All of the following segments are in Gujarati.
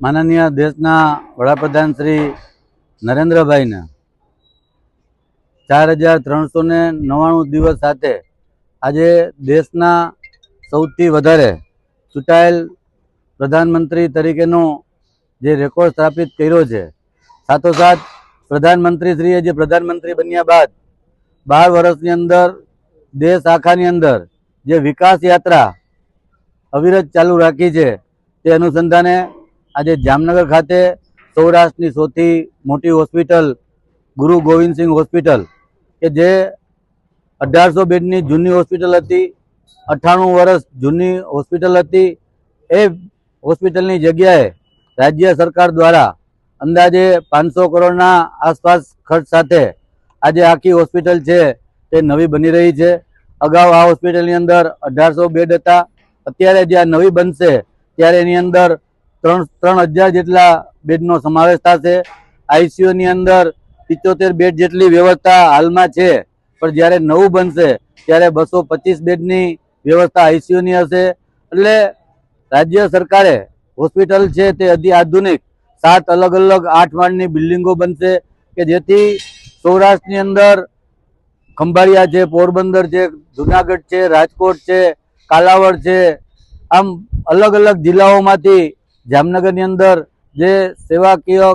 માનનીય દેશના વડાપ્રધાન શ્રી નરેન્દ્રભાઈને 4399 દિવસ સાથે આજે દેશના સૌથી વધારે ચૂંટાયેલ પ્રધાનમંત્રી તરીકેનો જે રેકોર્ડ સ્થાપિત કર્યો છે, સાથોસાથ પ્રધાનમંત્રીશ્રીએ જે પ્રધાનમંત્રી બન્યા બાદ 12 વર્ષની અંદર દેશ આખાની અંદર જે વિકાસ યાત્રા અવિરત ચાલુ રાખી છે, તે અનુસંધાને આજે જામનગર ખાતે સૌરાષ્ટ્રની સૌથી મોટી હોસ્પિટલ ગુરુ ગોવિંદસિંહ હોસ્પિટલ કે જે 1800 બેડની જૂની હોસ્પિટલ હતી, 98 વર્ષ જૂની હોસ્પિટલ હતી, એ હોસ્પિટલની જગ્યાએ રાજ્ય સરકાર દ્વારા અંદાજે 500 કરોડના આસપાસ ખર્ચ સાથે આજે આખી હોસ્પિટલ છે તે નવી બની રહી છે। અગાઉ આ હોસ્પિટલની અંદર 1800 બેડ હતા, અત્યારે જે આ નવી બનશે ત્યારે એની અંદર 3000 જેટલા બેડનો સમાવેશ થશે। આઈસીયુની અંદર 75 બેડ જેટલી વ્યવસ્થા હાલમાં છે, પણ જ્યારે નવું બનશે ત્યારે 225 બેડની વ્યવસ્થા આઈસીયુની હશે। એટલે રાજ્ય સરકારે હોસ્પિટલ છે તે અતિ આધુનિક 7 અલગ અલગ 8 માળની બિલ્ડિંગો બનશે કે જેથી સૌરાષ્ટ્રની અંદર ખંભાળિયા છે, પોરબંદર છે, જુનાગઢ છે, રાજકોટ છે, કાલાવડ છે, આમ અલગ અલગ જિલ્લાઓમાંથી જામનગરની અંદર જે સેવાકીય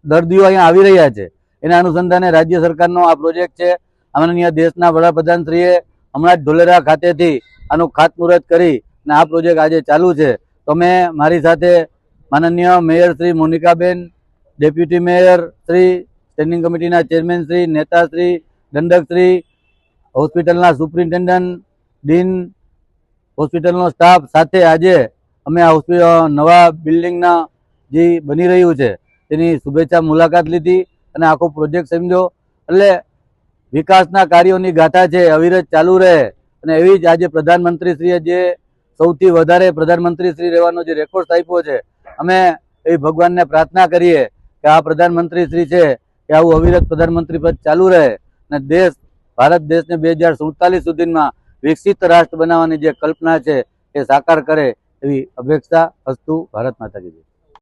દર્દીઓ અહીંયા આવી રહ્યા છે, એના અનુસંધાને રાજ્ય સરકારનો આ પ્રોજેક્ટ છે। માનનીય દેશના વડાપ્રધાનશ્રીએ હમણાં જ ધોલેરા ખાતેથી આનું ખાતમુહૂર્ત કરી અને આ પ્રોજેક્ટ આજે ચાલુ છે। તો મેં મારી સાથે માનનીય mayor Shri મોનિકાબેન, deputy mayor Shri, standing કમિટીના ચેરમેન શ્રી, નેતાશ્રી, દંડકશ્રી, હોસ્પિટલના સુપ્રિન્ટેન્ડન્ટ, ડીન, હોસ્પિટલનો સ્ટાફ સાથે આજે અમે આ નવા બિલ્ડિંગના જે બની રહ્યું છે તેની શુભેચ્છા મુલાકાત લીધી અને આખો પ્રોજેક્ટ સમજો। એટલે વિકાસના કાર્યોની ગાથા છે અવિરત ચાલુ રહે અને એવી જ આજે પ્રધાનમંત્રીશ્રીએ જે સૌથી વધારે પ્રધાનમંત્રીશ્રી રહેવાનો જે રેકોર્ડ આપ્યો છે, અમે એ ભગવાનને પ્રાર્થના કરીએ કે આ પ્રધાનમંત્રીશ્રી છે કે આવું અવિરત પ્રધાનમંત્રી પદ ચાલુ રહે અને ભારત દેશને 2047 સુધીમાં વિકસિત રાષ્ટ્ર બનાવવાની જે કલ્પના છે એ સાકાર કરે એવી અપેક્ષા। અસ્તુ। ભારત માતા કી જય।